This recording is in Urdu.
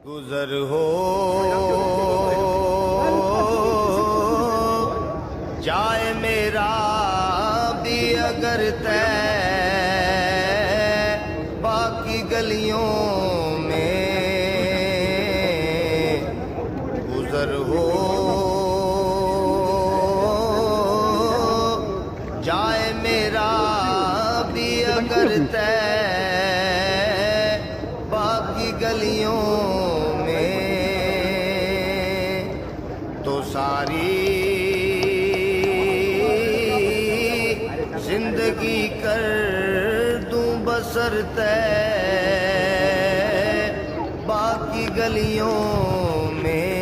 گزر ہو جائے میرا بھی اگر طے باقی گلیوں میں گزر ہو جائے میرا بھی اگر طے باقی گلیوں میں تو ساری زندگی کر دوں بسر طے باقی گلیوں میں